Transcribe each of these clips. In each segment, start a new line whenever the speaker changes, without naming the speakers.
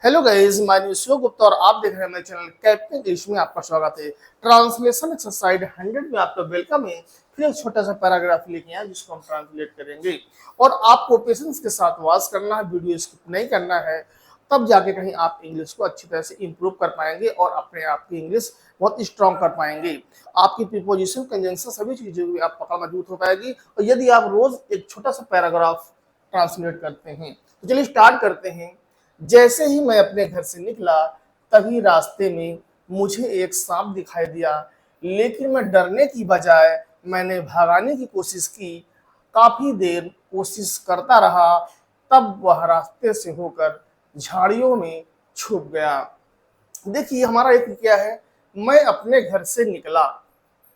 Hello guys, my name Shiv Gupta और आप देख रहे हैं मेरे चैनल कैप्टन इंग्लिश में आपका स्वागत है। ट्रांसलेशन एक्सरसाइज 100 में आपका वेलकम है। फिर एक छोटा सा पैराग्राफ लिखे हैं जिसको हम ट्रांसलेट करेंगे और आपको पेशेंस के साथ वॉच करना है, वीडियो स्किप नहीं करना है। तब जाके कहीं आप इंग्लिश को अच्छी तरह से इंप्रूव कर पाएंगे और अपने आप की इंग्लिश बहुत स्ट्रॉन्ग कर पाएंगे। आपकी प्रीपोजिशन, कंजंक्शन सभी चीजों की आप पकड़ मजबूत हो पाएगी। और यदि आप रोज एक छोटा सा पैराग्राफ ट्रांसलेट करते हैं तो चलिए स्टार्ट करते हैं। जैसे ही मैं अपने घर से निकला तभी रास्ते में मुझे एक सांप दिखाई दिया, लेकिन मैं डरने की बजाय मैंने भागने की कोशिश की। काफी देर कोशिश करता रहा, तब वह रास्ते से होकर झाड़ियों में छुप गया। देखिए हमारा एक क्या है, मैं अपने घर से निकला।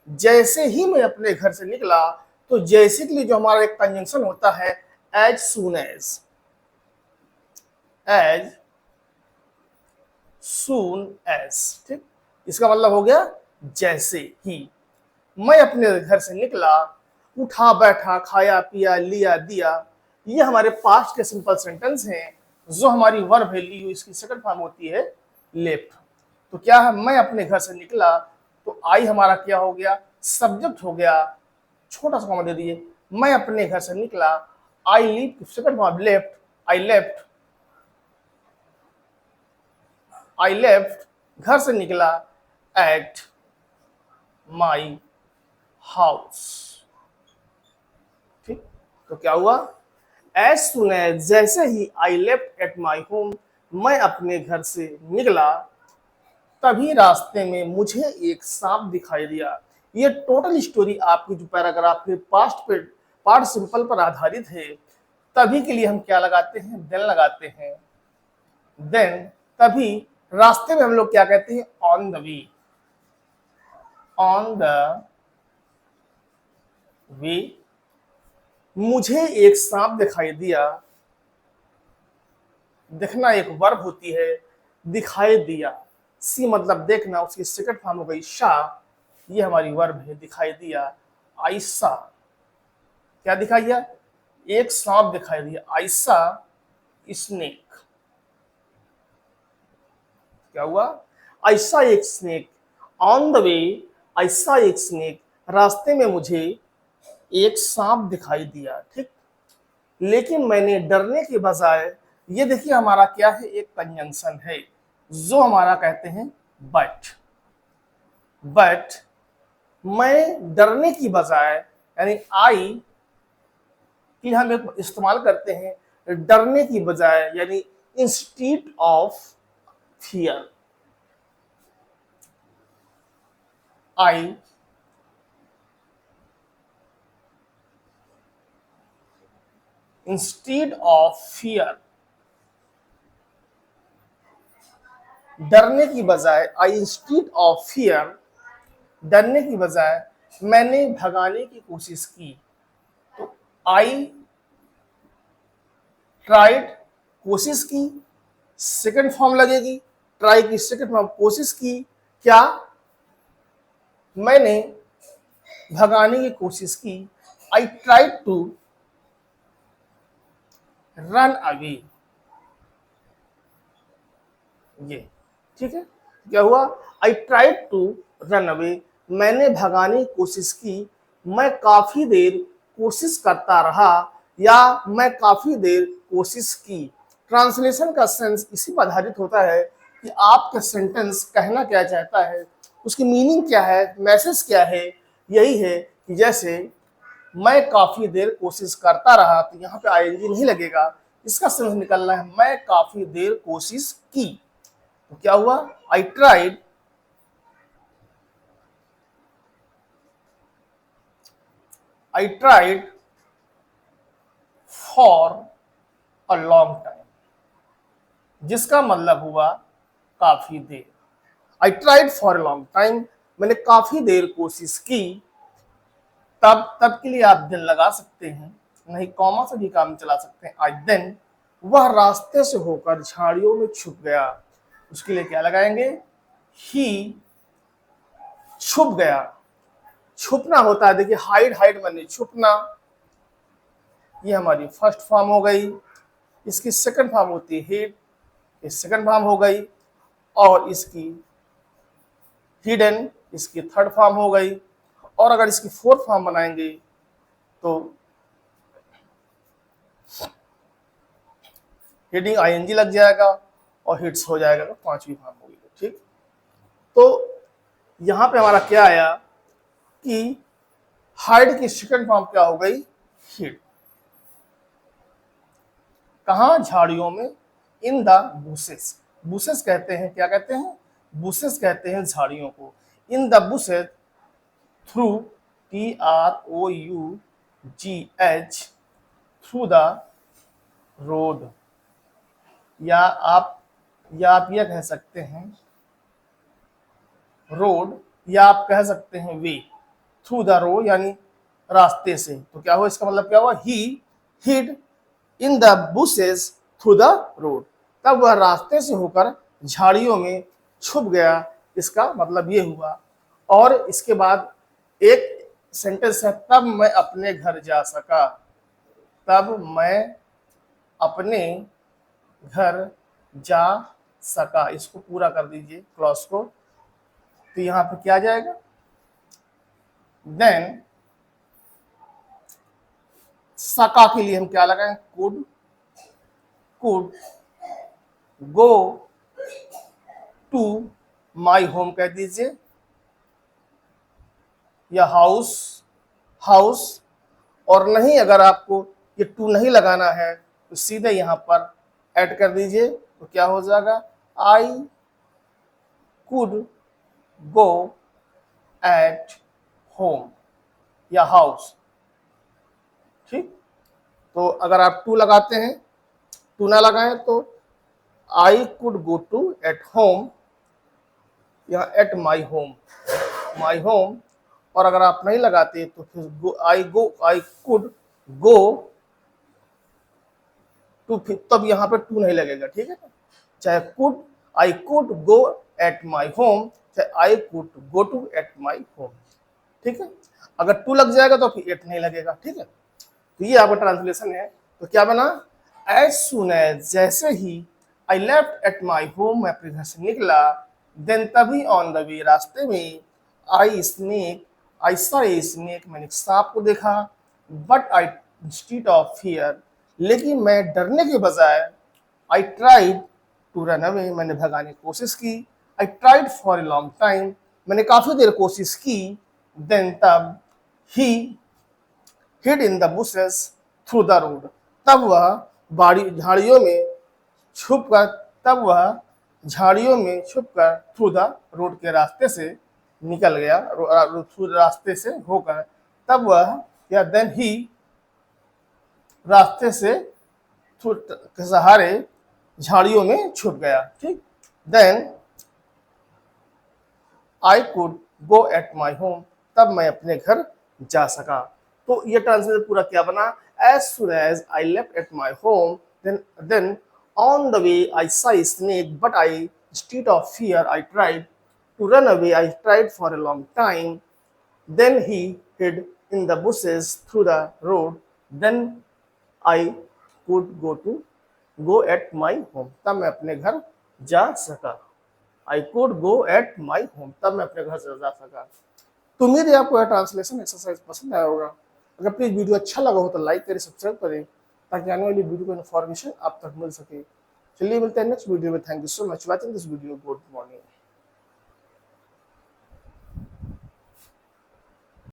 जैसे ही मैं अपने घर से निकला तो जैसे के लिए जो हमारा एक कंजंक्शन होता है as soon as soon as, ठीक। इसका मतलब हो गया जैसे ही। मैं अपने घर से निकला, उठा बैठा, खाया पिया, लिया दिया, ये हमारे पास्ट के सिंपल सेंटेंस हैं। जो हमारी वर्ब है ली, इसकी सेकंड फॉर्म होती है लेफ्ट। तो क्या है, मैं अपने घर से निकला तो आई हमारा क्या हो गया, सब्जेक्ट हो गया। छोटा सा कॉमा दे दिए, मैं अपने घर से निकला, I leave second form left, I left, I left घर से निकला एट माई हाउस, ठीक। तो क्या हुआ, एज सुन एज, जैसे ही I left at my home, मैं अपने घर से निकला तभी रास्ते में मुझे एक सांप दिखाई दिया। ये टोटल स्टोरी आपकी जो पैराग्राफ है पास्ट पे पार्ट सिंपल पर आधारित है। तभी के लिए हम क्या लगाते हैं, देन लगाते हैं। देन तभी, रास्ते में हम लोग क्या कहते हैं, on the way, on the वे मुझे एक सांप दिखाई दिया। देखना एक वर्ब होती है, दिखाई दिया, सी मतलब देखना, उसकी सेकंड फॉर्म हो गई शाह, ये हमारी वर्ब है, दिखाई दिया। आयशा, क्या दिखाई दिया, एक सांप दिखाई दिया। आयशा स्नेक, क्या हुआ, आयशा एक स्नेक, ऑन द वे आयशा एक स्नेक, रास्ते में मुझे एक सांप दिखाई दिया, ठीक। लेकिन मैंने डरने के बजाय, ये देखिए हमारा क्या है, एक कंजंक्शन है जो हमारा कहते हैं बट। बट मैं डरने की बजाय, यानी आई की हम एक इस्तेमाल करते हैं डरने की बजाय, यानी instead of fear. I instead of fear, डरने की बजाय, आई इंस्टीड ऑफ फियर, डरने की बजाय मैंने भगाने की कोशिश की। तो आई ट्राइड, कोशिश की, सेकंड फॉर्म लगेगी, ट्राई की सेकंड फॉर्म कोशिश की। क्या, मैंने भगाने की कोशिश की। I tried to run away, ये ठीक है। क्या हुआ, I tried to run away, मैंने भगाने की कोशिश की। मैं काफी देर कोशिश करता रहा, या मैं काफी देर कोशिश की। ट्रांसलेशन का सेंस इसी पर आधारित होता है कि आपका सेंटेंस कहना क्या चाहता है, उसकी मीनिंग क्या है, मैसेज क्या है। यही है कि जैसे मैं काफी देर कोशिश करता रहा, तो यहाँ पे आईएनजी नहीं लगेगा, इसका सेंस निकलना है मैं काफी देर कोशिश की। तो क्या हुआ, I tried I tried for a long time, जिसका मतलब हुआ काफी देर। I tried for a long time, मैंने काफी देर कोशिश की। तब के लिए आप दिन लगा सकते हैं, नहीं कॉमा से भी काम चला सकते हैं। आई देन, वह रास्ते से होकर झाड़ियों में छुप गया। उसके लिए क्या लगाएंगे, ही छुप गया। छुपना होता है, देखिए हाइड, हाइड माने छुपना, ये हमारी फर्स्ट फॉर्म हो गई। इसकी सेकंड फॉर्म होती है हिड, ये सेकंड फॉर्म हो गई, और इसकी हिडन इसकी थर्ड फॉर्म हो गई। और अगर इसकी फोर्थ फॉर्म बनाएंगे तो हिडिंग आईएनजी लग जाएगा और हिट्स हो जाएगा, तो पांचवी फॉर्म होगी। ठीक, तो यहां पे हमारा क्या आया कि हाइड की सेकंड फॉर्म क्या हो गई, हिड। कहा, झाड़ियों में, इन द बुशेस। बुशेस कहते हैं, क्या कहते हैं, बुशेस कहते हैं झाड़ियों को। इन the bushes, through, TROUGH, through the road, या आप यह कह सकते हैं रोड, या आप कह सकते हैं वे। थ्रू द रोड यानी रास्ते से, तो क्या हुआ, इसका मतलब क्या हुआ, ही hid in the bushes through the road, तब वह रास्ते से होकर झाड़ियों में छुप गया। इसका मतलब ये हुआ। और इसके बाद एक सेंटेंस है, तब मैं अपने घर जा सका। तब मैं अपने घर जा सका, इसको पूरा कर दीजिए क्लॉज को। तो यहां पे क्या जाएगा, देन सका के लिए हम क्या लगाएं, could go to my home कह दीजिए, या हाउस। और नहीं, अगर आपको ये टू नहीं लगाना है तो सीधे यहां पर ऐड कर दीजिए, तो क्या हो जाएगा, आई कुड गो एट होम, या हाउस। ठीक, तो अगर आप टू लगाते हैं, टू ना लगाएं तो I could go to at home, या एट माई होम। और अगर आप नहीं लगाते तो फिर आई कुड गो टू, तब यहां पे टू नहीं लगेगा। ठीक है, चाहे I could go at my home, चाहे I could go to at my home. ठीक है, अगर टू लग जाएगा तो फिर एट नहीं लगेगा। ठीक है, तो ये आपका ट्रांसलेशन है। तो क्या बना, एज सुन एज, जैसे ही, I left at my home, मैं अपने घर से निकला, देन तभी, ऑन द वे, रास्ते में, आई सा ए स्नेक, मैंने सांप को देखा, but I instead of fear, लेकिन मैं डरने के बजाय, I tried to run away, मैंने भगाने की कोशिश की, I tried for a long time, मैंने काफी देर कोशिश की, देन तब, he hid in the bushes through the road, तब वह झाड़ियों में छुपकर, थ्रू द रोड के रास्ते से निकल गया, रास्ते से होकर, तब वह, या देन ही, रास्ते से के सहारे झाड़ियों में छुप गया। ठीक, then I could go at my home, तब मैं अपने घर जा सका। तो ये ट्रांसलेशन पूरा क्या बना, as soon as I left at my home, then on the way I saw snake, but I instead of fear I tried to run away, I tried for a long time. Then he hid in the bushes through the road. Then I could go at my home. तब मैं अपने घर जा सका। I could go at my home. तब मैं अपने घर से जा सका। तो उम्मीद है आपको यह ट्रांसलेशन एक्सरसाइज पसंद आया होगा। अगर प्लीज वीडियो अच्छा लगा हो तो लाइक करें, सब्सक्राइब करें, ताकि आने वाली वीडियो को इन्फॉर्मेशन आप तक मिल सके। चलिए मिलते हैं नेक्स्ट वीडियो में। Thank you so much watching this video. Good morning.